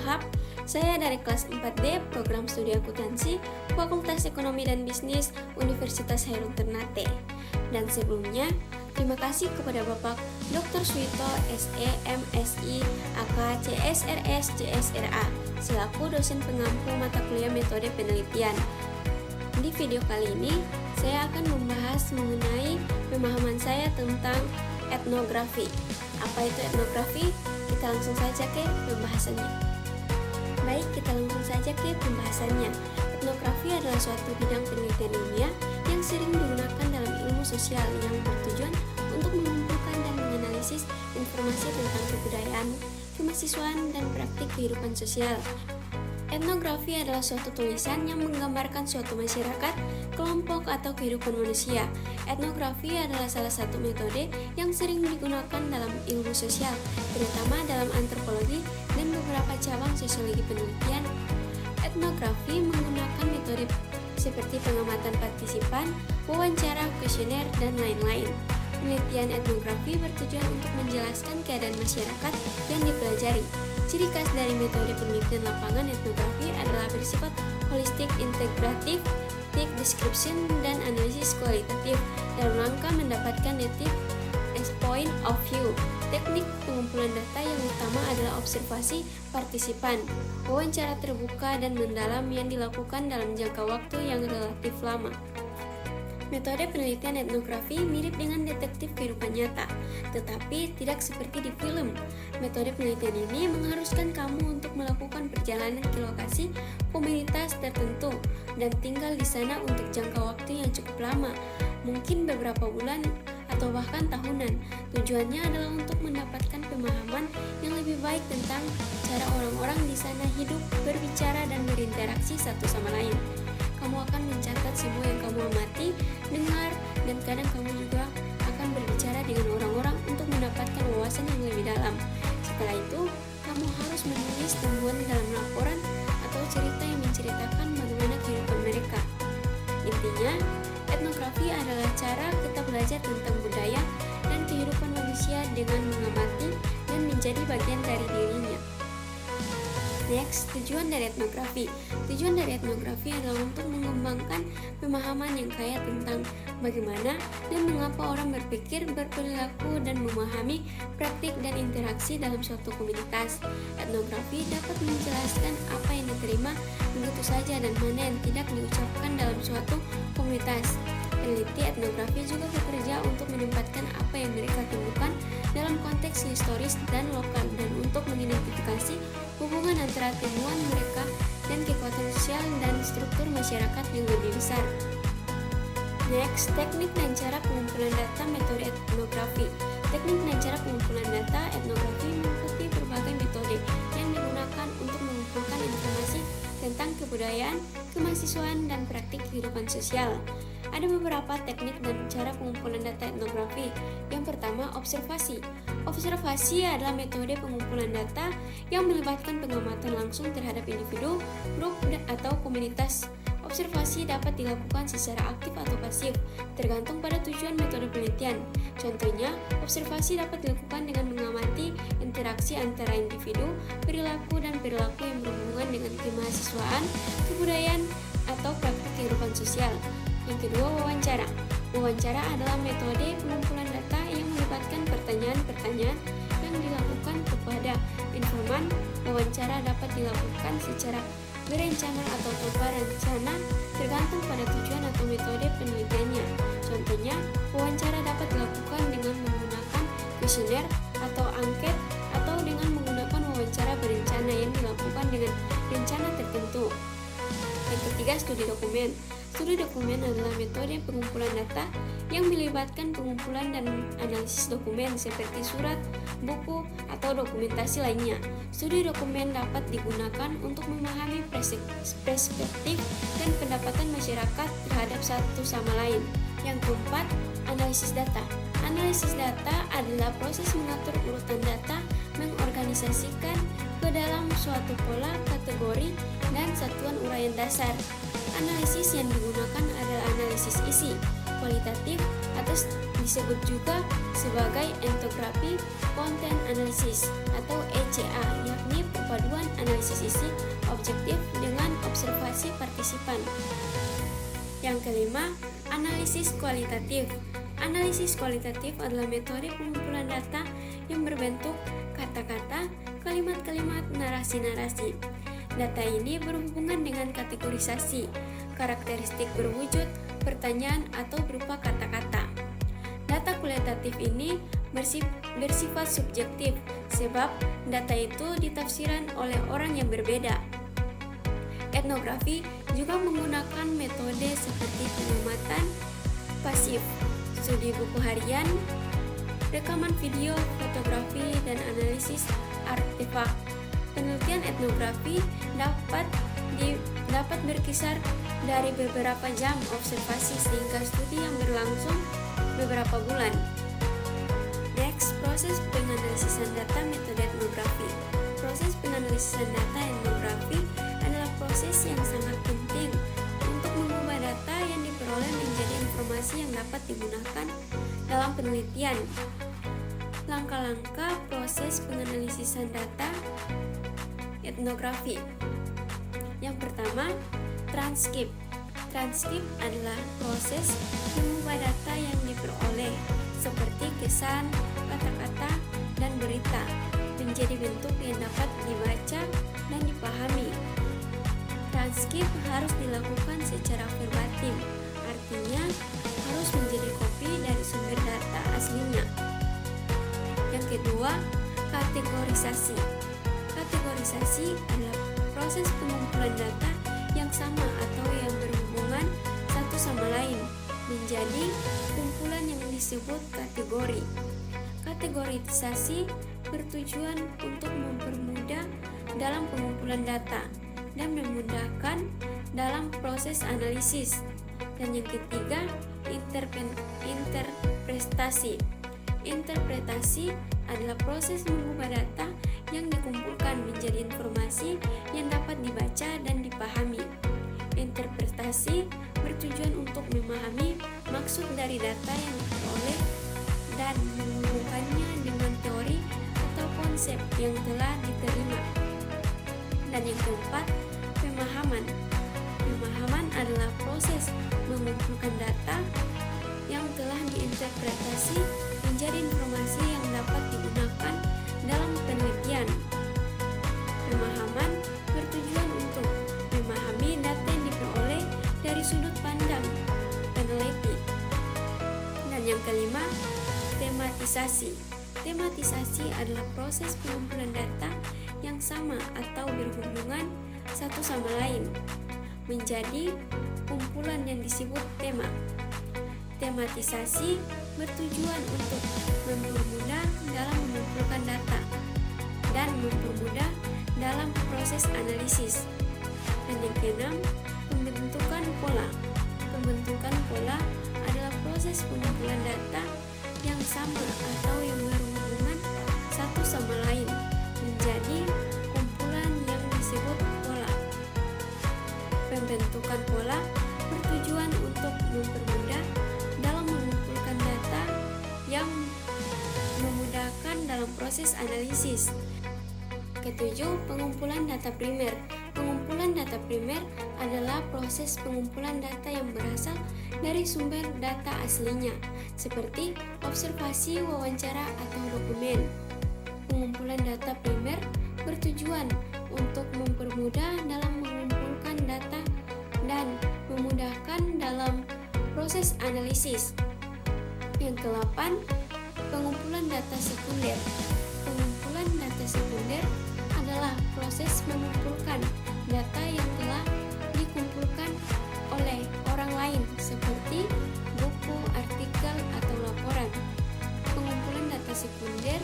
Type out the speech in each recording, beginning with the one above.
Wahab. Saya dari kelas 4D Program Studi Akuntansi Fakultas Ekonomi dan Bisnis Universitas Hairun Ternate. Dan sebelumnya, terima kasih kepada Bapak Dr. Suito SE MSI AK CSRS CSRA selaku dosen pengampu mata kuliah metode penelitian. Di video kali ini, saya akan membahas mengenai pemahaman saya tentang etnografi. Apa itu etnografi? Kita langsung saja ke pembahasannya. Baik, kita langsung saja ke pembahasannya. Etnografi adalah suatu bidang penelitian ilmiah yang sering digunakan dalam ilmu sosial yang bertujuan untuk mengumpulkan dan menganalisis informasi tentang kebudayaan, kemahasiswaan, dan praktik kehidupan sosial. Etnografi adalah suatu tulisan yang menggambarkan suatu masyarakat, kelompok, atau kehidupan manusia. Etnografi adalah salah satu metode yang sering digunakan dalam ilmu sosial, terutama dalam antropologi dan beberapa cabang sosiologi penelitian. Etnografi menggunakan metode seperti pengamatan partisipan, wawancara, kuesioner, dan lain-lain. Penelitian etnografi bertujuan untuk menjelaskan keadaan masyarakat yang dipelajari. Ciri khas dari metode penelitian lapangan etnografi adalah bersifat holistik, integratif, description, dan analisis kualitatif dalam rangka mendapatkan native point of view. Teknik pengumpulan data yang utama adalah observasi partisipan, wawancara terbuka dan mendalam yang dilakukan dalam jangka waktu yang relatif lama. Metode penelitian etnografi mirip dengan detektif kehidupan nyata, tetapi tidak seperti di film. Metode penelitian ini mengharuskan kamu untuk melakukan perjalanan ke lokasi komunitas tertentu dan tinggal di sana untuk jangka waktu yang cukup lama, mungkin beberapa bulan atau bahkan tahunan. Tujuannya adalah untuk mendapatkan pemahaman yang lebih baik tentang cara orang-orang di sana hidup, berbicara, dan berinteraksi satu sama lain. Kamu akan mencatat semua yang kamu amati, dengar, dan kadang kamu juga akan berbicara dengan orang-orang untuk mendapatkan wawasan yang lebih dalam. Setelah itu, kamu harus menulis temuan dalam laporan atau cerita yang menceritakan bagaimana kehidupan mereka. Intinya, etnografi adalah cara kita belajar tentang budaya dan kehidupan manusia dengan mengamati dan menjadi bagian dari dirinya. Next, tujuan dari etnografi. Tujuan dari etnografi adalah untuk mengembangkan pemahaman yang kaya tentang bagaimana dan mengapa orang berpikir, berperilaku, dan memahami praktik dan interaksi dalam suatu komunitas. Etnografi dapat menjelaskan apa yang diterima begitu saja dan mana yang tidak diucapkan dalam suatu komunitas. Peneliti etnografi juga bekerja untuk menempatkan apa yang mereka temukan dalam konteks historis dan lokal dan untuk mengidentifikasi hubungan antara temuan mereka dan kekuatan sosial dan struktur masyarakat yang lebih besar. Next, teknik dan cara pengumpulan data metode etnografi. Teknik dan cara pengumpulan data etnografi mengikuti berbagai metode yang digunakan untuk mengumpulkan informasi tentang kebudayaan, kemahasiswaan, dan praktik kehidupan sosial. Ada beberapa teknik dan cara pengumpulan data etnografi. Yang pertama, observasi. Observasi adalah metode pengumpulan data yang melibatkan pengamatan langsung terhadap individu, grup, atau komunitas. Observasi dapat dilakukan secara aktif atau pasif, tergantung pada tujuan metode penelitian. Contohnya, observasi dapat dilakukan dengan mengamati interaksi antara individu, perilaku, dan perilaku yang berhubungan dengan kemahasiswaan, kebudayaan, atau praktik kehidupan sosial. Yang kedua, wawancara. Wawancara adalah metode pengumpulan data yang melibatkan pertanyaan-pertanyaan yang dilakukan kepada informan. Wawancara dapat dilakukan secara berencana atau tanpa rencana, tergantung pada tujuan atau metode penelitiannya. Contohnya, wawancara dapat dilakukan dengan menggunakan kuesioner atau angket atau dengan menggunakan wawancara berencana yang dilakukan dengan rencana tertentu. Yang ketiga, studi dokumen. Studi dokumen adalah metode pengumpulan data yang melibatkan pengumpulan dan analisis dokumen seperti surat, buku, atau dokumentasi lainnya. Studi dokumen dapat digunakan untuk memahami perspektif dan pendapatan masyarakat terhadap satu sama lain. Yang keempat, analisis data. Analisis data adalah proses mengatur urutan data, mengorganisasikan ke dalam suatu pola, kategori, dan satuan uraian dasar. Analisis yang digunakan adalah analisis isi, kualitatif, atau disebut juga sebagai etnografi content analysis atau ECA, yakni perpaduan analisis isi objektif dengan observasi partisipan. Yang kelima, analisis kualitatif. Analisis kualitatif adalah metode pengumpulan data yang berbentuk kata-kata, kalimat-kalimat, narasi-narasi. Data ini berhubungan dengan kategorisasi, karakteristik berwujud, pertanyaan, atau berupa kata-kata. Data kualitatif ini bersifat subjektif, sebab data itu ditafsirkan oleh orang yang berbeda. Etnografi juga menggunakan metode seperti pengamatan pasif, studi buku harian, rekaman video, fotografi, dan analisis artefak. Penelitian etnografi dapat berkisar dari beberapa jam observasi sehingga studi yang berlangsung beberapa bulan. Next, proses penganalisisan data metode etnografi. Proses penganalisisan data etnografi adalah proses yang sangat penting untuk mengubah data yang diperoleh menjadi informasi yang dapat digunakan dalam penelitian. Langkah-langkah proses penganalisisan data etnografi. Yang pertama, transkrip. Transkrip adalah proses mengubah data yang diperoleh seperti kesan, kata-kata, dan berita menjadi bentuk yang dapat dibaca dan dipahami. Transkrip harus dilakukan secara verbatim, artinya harus menjadi kopi dari sumber data aslinya. Yang kedua, kategorisasi. Kategorisasi adalah proses pengumpulan data yang sama atau yang berhubungan satu sama lain menjadi kumpulan yang disebut kategori. Kategorisasi bertujuan untuk mempermudah dalam pengumpulan data dan memudahkan dalam proses analisis. Dan yang ketiga, interpretasi. Interpretasi adalah proses mengubah data yang dikumpulkan menjadi informasi yang dapat dibaca dan dipahami. Interpretasi bertujuan untuk memahami maksud dari data yang diperoleh dan menghubungkannya dengan teori atau konsep yang telah diterima. Dan yang keempat, pemahaman. Pemahaman adalah proses mengumpulkan data yang telah diinterpretasi menjadi informasi yang dapat digunakan dalam penelitian. Pemahaman bertujuan untuk memahami data yang diperoleh dari sudut pandang peneliti. Dan yang kelima, tematisasi. Tematisasi adalah proses pengumpulan data yang sama atau berhubungan satu sama lain menjadi kumpulan yang disebut tema. Tematisasi bertujuan untuk mempermudah dalam mengumpulkan data dan mempermudah dalam proses analisis. Dan yang keenam, pembentukan pola. Pembentukan pola adalah proses pengumpulan data yang sama atau yang berhubungan satu sama lain menjadi kumpulan yang disebut pola. Pembentukan pola bertujuan untuk mempermudah dalam mengumpulkan data yang memudahkan dalam proses analisis. Ketujuh, pengumpulan data primer. Pengumpulan data primer adalah proses pengumpulan data yang berasal dari sumber data aslinya, seperti observasi, wawancara, atau dokumen. Pengumpulan data primer bertujuan untuk mempermudah dalam mengumpulkan data dan memudahkan dalam proses analisis. Yang ke-8, pengumpulan data sekunder. Pengumpulan data sekunder adalah proses mengumpulkan data yang telah dikumpulkan oleh orang lain seperti buku, artikel, atau laporan. Pengumpulan data sekunder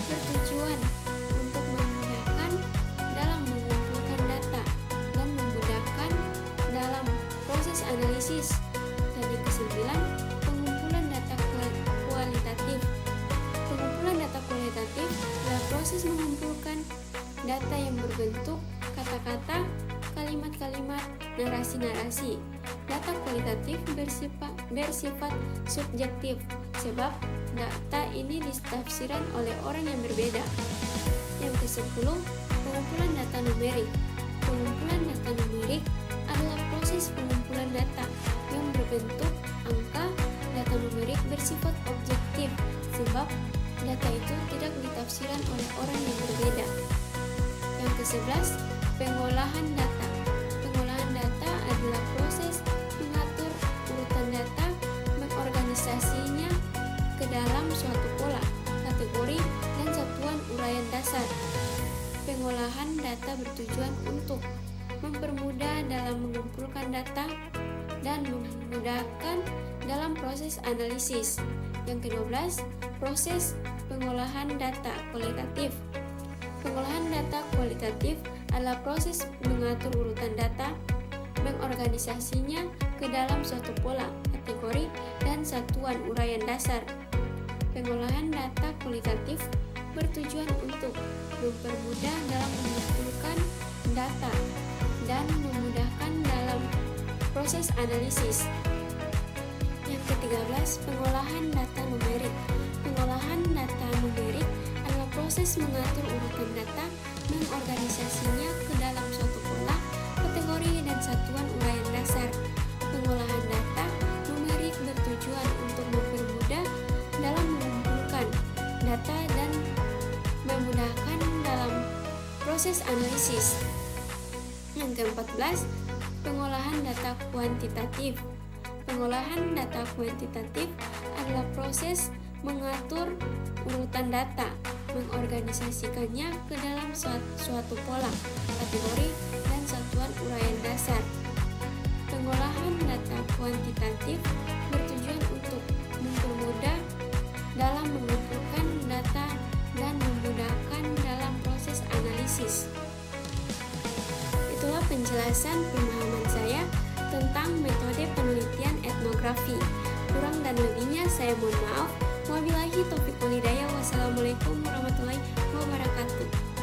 bertujuan untuk memudahkan dalam mengumpulkan data dan memudahkan dalam proses analisis. Dan yang ke-9, pengumpulan data kualitatif. Pengumpulan data kualitatif adalah proses mengumpulkan data yang berbentuk kata-kata, kalimat-kalimat, narasi-narasi. Data kualitatif bersifat subjektif sebab data ini ditafsirkan oleh orang yang berbeda. Yang ke-10, pengumpulan Pengumpulan data numerik. Pengumpulan data numerik adalah proses pengumpulan data yang berbentuk angka. Data numerik bersifat objektif sebab data itu tidak ditafsirkan oleh orang yang berbeda. Yang ke-11, pengolahan data. Pengolahan data adalah proses mengatur urutan data, mengorganisasinya ke dalam suatu pola, kategori, dan satuan uraian dasar. Pengolahan data bertujuan untuk mempermudah dalam mengumpulkan data dan memudahkan dalam proses analisis. Yang ke-12, proses pengolahan data kualitatif. Pengolahan data kualitatif adalah proses mengatur urutan data, mengorganisasinya ke dalam suatu pola, kategori, dan satuan uraian dasar. Pengolahan data kualitatif bertujuan untuk mempermudah dalam mengumpulkan data dan memudahkan dalam proses analisis. Yang ke-13, pengolahan data numerik. Pengolahan data numerik adalah proses mengatur urutan data, mengorganisasinya ke dalam suatu pola, kategori, dan satuan uraian dasar. Pengolahan data numerik bertujuan untuk mempermudah dalam mengumpulkan data dan memudahkan dalam proses analisis. Yang ke-14, pengolahan data kuantitatif. Pengolahan data kuantitatif adalah proses mengatur urutan data, mengorganisasikannya ke dalam suatu pola, kategori, dan satuan uraian dasar. Pengolahan data kuantitatif bertujuan untuk mempermudah dalam mengumpulkan data dan memudahkan dalam proses analisis. Itulah penjelasan pemahaman saya tentang metode penelitian etnografi. Kurang dan lebihnya saya mohon maaf. Wabillahi taufiq wal hidayah. Wassalamualaikum warahmatullahi wabarakatuh.